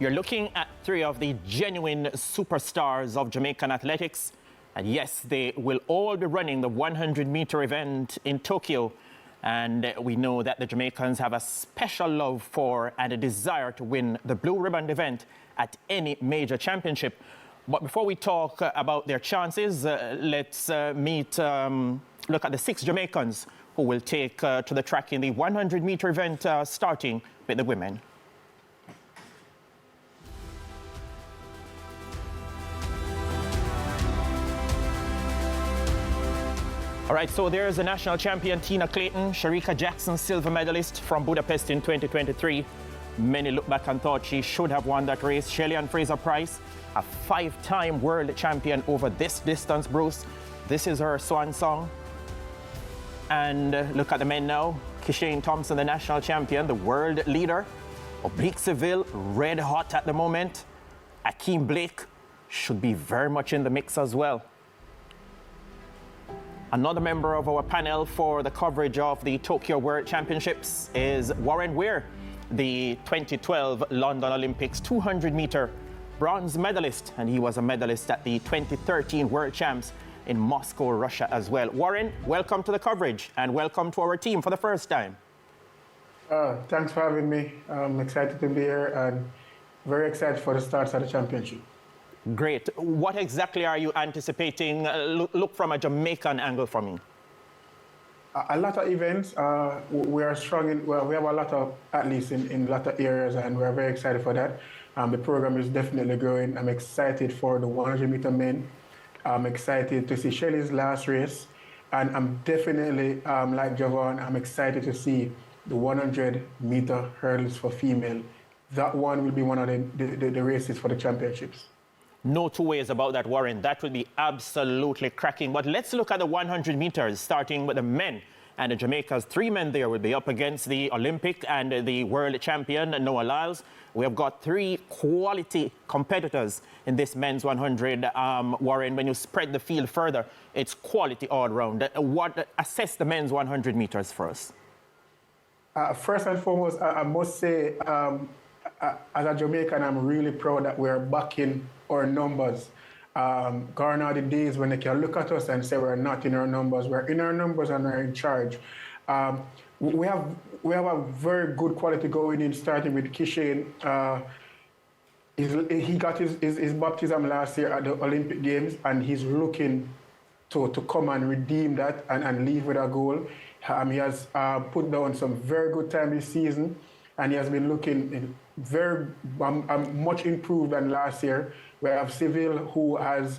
You're looking at three of the genuine superstars of Jamaican athletics. And yes, they will all be running the 100-meter event in Tokyo. And we know that the Jamaicans have a special love for and a desire to win the Blue Ribbon event at any major championship. But before we talk about their chances, let's look at the 6 Jamaicans who will take to the track in the 100-meter event, starting with the women. All right, so there's the national champion, Tina Clayton, Sharika Jackson, silver medalist from Budapest in 2023. Many look back and thought she should have won that race. Shelly-Ann Fraser-Pryce, a 5-time world champion over this distance, Bruce. This is her swan song. And look at the men now. Kishane Thompson, the national champion, the world leader. Oblique Seville, red hot at the moment. Akeem Blake should be very much in the mix as well. Another member of our panel for the coverage of the Tokyo World Championships is Warren Weir, the 2012 London Olympics 200-meter bronze medalist, and he was a medalist at the 2013 World Champs in Moscow, Russia as well. Warren, welcome to the coverage and welcome to our team for the first time. Thanks for having me. I'm excited to be here and very excited for the starts of the championship. Great. What exactly are you anticipating? Look from a Jamaican angle for me. A lot of events. We are strong in, well, we have a lot of athletes in a lot of areas, and we're very excited for that. The program is definitely growing. I'm excited for the 100-meter men. I'm excited to see Shelly's last race. And I'm definitely, like Javon, I'm excited to see the 100-meter hurdles for female. That one will be one of the races for the championships. No two ways about that, Warren. That would be absolutely cracking. But let's look at the 100 meters, starting with the men. And the Jamaica's 3 men there will be up against the Olympic and the world champion, Noah Lyles. We have got 3 quality competitors in this men's 100. Warren, when you spread the field further, it's quality all around. Assess the men's 100 meters for us. First and foremost, I must say, as a Jamaican, I'm really proud that we're backing our numbers. Gone are the days when they can look at us and say we're not in our numbers. We're in our numbers and we're in charge. We have a very good quality going in, starting with Kishane. He got his baptism last year at the Olympic Games, and he's looking to come and redeem that and leave with a goal. He has put down some very good time this season, and he has been looking very much improved than last year. We have Seville, who has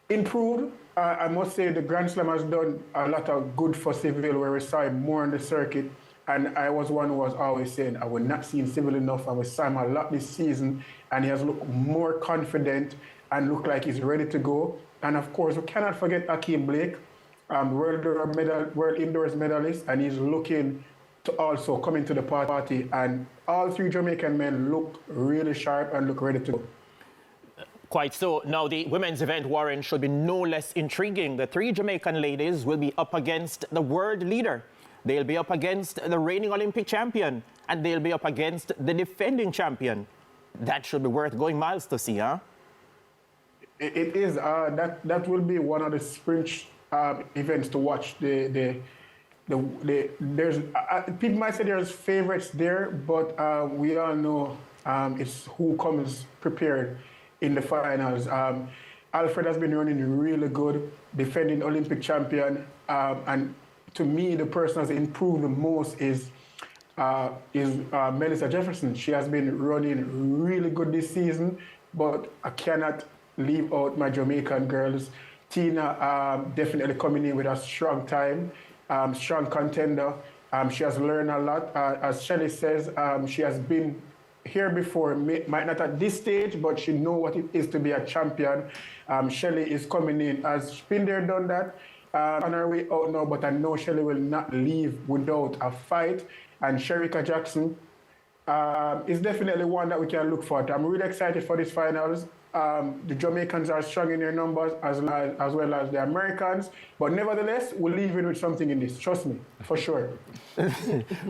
improved. I must say the Grand Slam has done a lot of good for Seville, where we saw him more on the circuit. And I was one who was always saying I would not see Seville enough, and we saw him a lot this season, and he has looked more confident and looked like he's ready to go. And of course, we cannot forget Akeem Blake, world indoors medalist, and he's looking to also come into the party. And all 3 Jamaican men look really sharp and look ready to go. Quite so. Now, the women's event, Warren, should be no less intriguing. The 3 Jamaican ladies will be up against the world leader. They'll be up against the reigning Olympic champion, and they'll be up against the defending champion. That should be worth going miles to see, huh? It is. That will be one of the spring events to watch. There's people might say there's favorites there, but we all know it's who comes prepared in the finals. Alfred has been running really good, defending Olympic champion, and to me, the person has improved the most is Melissa Jefferson. She has been running really good this season, but I cannot leave out my Jamaican girls. Tina definitely coming in with a strong time, strong contender. She has learned a lot. As Shelly says, she has been here before, might not at this stage, but she knows what it is to be a champion. Shelly is coming in, has been there, done that, on her way out now, but I know Shelly will not leave without a fight. And Sharika Jackson, It's definitely one that we can look forward to. I'm really excited for these finals. The Jamaicans are strong in their numbers as well as the Americans. But nevertheless, we'll leave it with something in this. Trust me, for sure.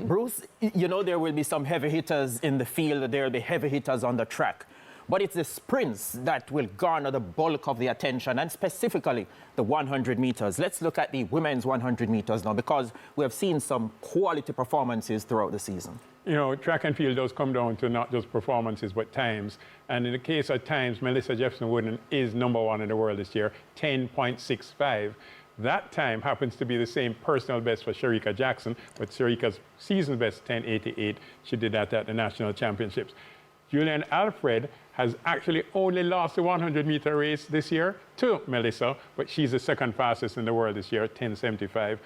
Bruce, you know there will be some heavy hitters in the field. There will be heavy hitters on the track. But it's the sprints that will garner the bulk of the attention, and specifically the 100 meters. Let's look at the women's 100 meters now, because we have seen some quality performances throughout the season. You know, track and field does come down to not just performances, but times. And in the case of times, Melissa Jefferson-Wooden is #1 in the world this year, 10.65. That time happens to be the same personal best for Shericka Jackson, but Shericka's season best, 10.88. She did that at the national championships. Julian Alfred has actually only lost the 100-meter race this year to Melissa, but she's the second fastest in the world this year, 10.75.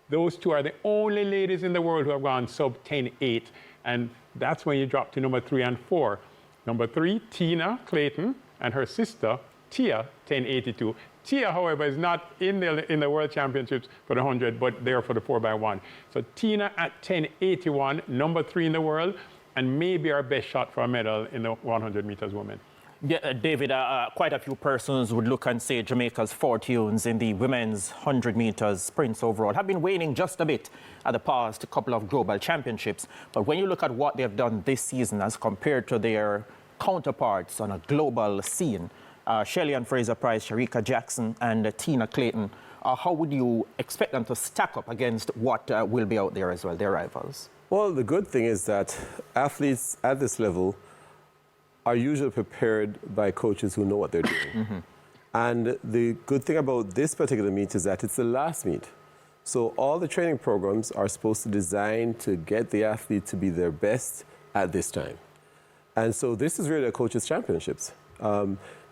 Those two are the only ladies in the world who have gone sub 10.8, and that's when you drop to number 3 and 4. Number 3, Tina Clayton, and her sister, Tia, 10.82. Tia, however, is not in the World Championships for the 100, but there for the 4x1. So Tina at 10.81, number 3 in the world, and maybe our best shot for a medal in the 100 meters women. Yeah, David, quite a few persons would look and say Jamaica's fortunes in the women's 100 meters sprints overall have been waning just a bit at the past couple of global championships. But when you look at what they've done this season as compared to their counterparts on a global scene, Shelly-Ann Fraser-Pryce, Shericka Jackson, and Tina Clayton, how would you expect them to stack up against what will be out there as well, their rivals? Well, the good thing is that athletes at this level are usually prepared by coaches who know what they're doing. Mm-hmm. And the good thing about this particular meet is that it's the last meet. So all the training programs are supposed to design to get the athlete to be their best at this time. And so this is really a coach's championships.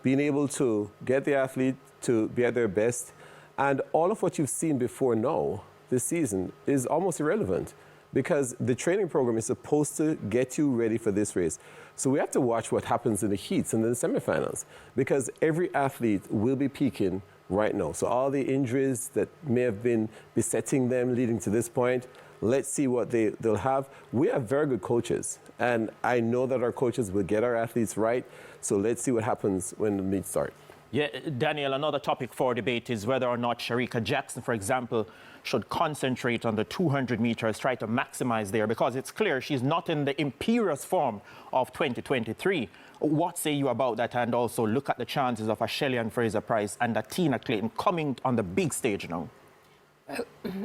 Being able to get the athlete to be at their best, and all of what you've seen before now this season is almost irrelevant, because the training program is supposed to get you ready for this race. So we have to watch what happens in the heats and the semifinals, because every athlete will be peaking right now. So all the injuries that may have been besetting them leading to this point, let's see what they'll have. We have very good coaches, and I know that our coaches will get our athletes right. So let's see what happens when the meets start. Yeah, Daniel, another topic for debate is whether or not Shericka Jackson, for example, should concentrate on the 200 meters, try to maximize there, because it's clear she's not in the imperious form of 2023. What say you about that? And also look at the chances of a Shelly-Ann Fraser-Pryce and a Tina Clayton coming on the big stage now.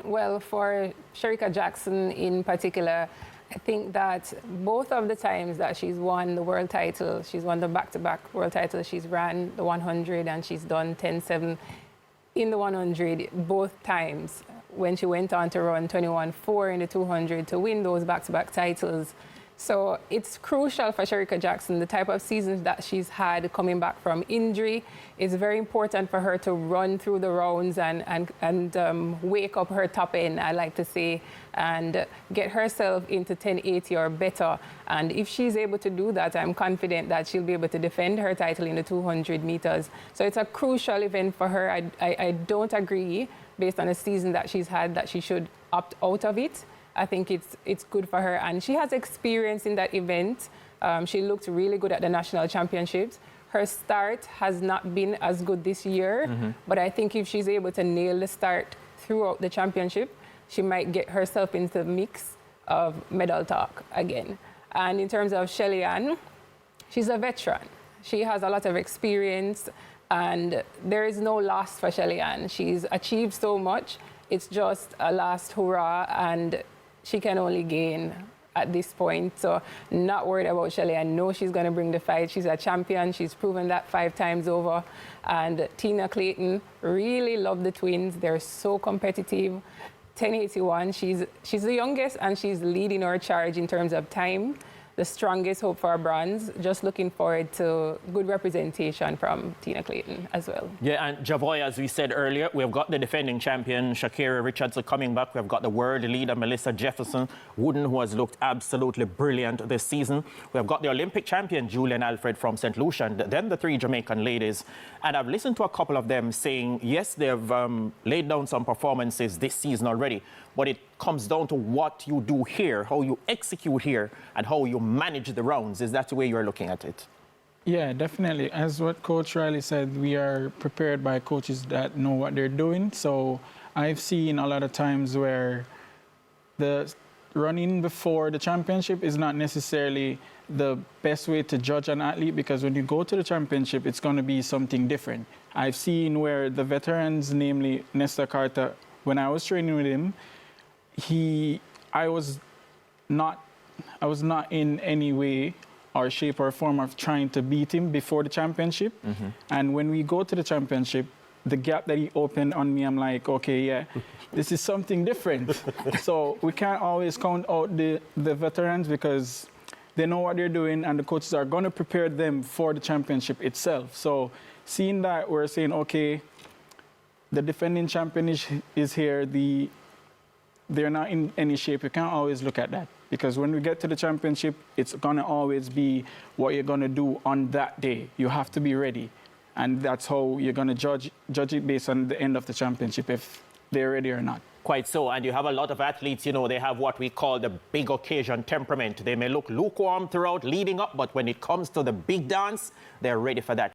Well, for Shericka Jackson in particular, I think that both of the times that she's won the world title, she's won the back-to-back world title, she's ran the 100 and she's done 10.7 in the 100 both times, when she went on to run 21.4 in the 200 to win those back-to-back titles. So it's crucial for Shericka Jackson, the type of seasons that she's had coming back from injury. It's very important for her to run through the rounds and wake up her top end, I like to say, and get herself into 10.80 or better. And if she's able to do that, I'm confident that she'll be able to defend her title in the 200 meters. So it's a crucial event for her. I don't agree, based on the season that she's had, that she should opt out of it. I think it's good for her, and she has experience in that event. She looked really good at the national championships. Her start has not been as good this year, but I think if she's able to nail the start throughout the championship, she might get herself into the mix of medal talk again. And in terms of Shelly-Ann, she's a veteran. She has a lot of experience, and there is no loss for Shelly-Ann. She's achieved so much. It's just a last hurrah, and she can only gain at this point. So not worried about Shelly. I know she's going to bring the fight. She's a champion. She's proven that 5 times over. And Tina Clayton, really love the twins. They're so competitive. 10.81. She's the youngest, and she's leading our charge in terms of time. The strongest hope for a bronze. Just looking forward to good representation from Tina Clayton as well. Yeah, and Javoy, as we said earlier, we've got the defending champion, Shakira Richardson, coming back. We've got the world leader, Melissa Jefferson-Wooden, who has looked absolutely brilliant this season. We've got the Olympic champion, Julian Alfred from St. Lucia, and then the 3 Jamaican ladies. And I've listened to a couple of them saying, yes, they've laid down some performances this season already, but it comes down to what you do here, how you execute here, and how you manage the rounds. Is that the way you're looking at it? Yeah, definitely. As what Coach Riley said, we are prepared by coaches that know what they're doing. So I've seen a lot of times where the running before the championship is not necessarily the best way to judge an athlete, because when you go to the championship, it's going to be something different. I've seen where the veterans, namely Nestor Carter, when I was training with him, I was not in any way or shape or form of trying to beat him before the championship. And when we go to the championship, the gap that he opened on me, I'm like, okay, yeah, this is something different. So we can't always count out the veterans, because they know what they're doing and the coaches are going to prepare them for the championship itself. So seeing that, we're saying, okay, the defending champion is here, they're not in any shape. You can't always look at that, because when we get to the championship, it's going to always be what you're going to do on that day. You have to be ready. And that's how you're going to judge it based on the end of the championship, if they're ready or not. Quite so. And you have a lot of athletes, you know, they have what we call the big occasion temperament. They may look lukewarm throughout leading up, but when it comes to the big dance, they're ready for that.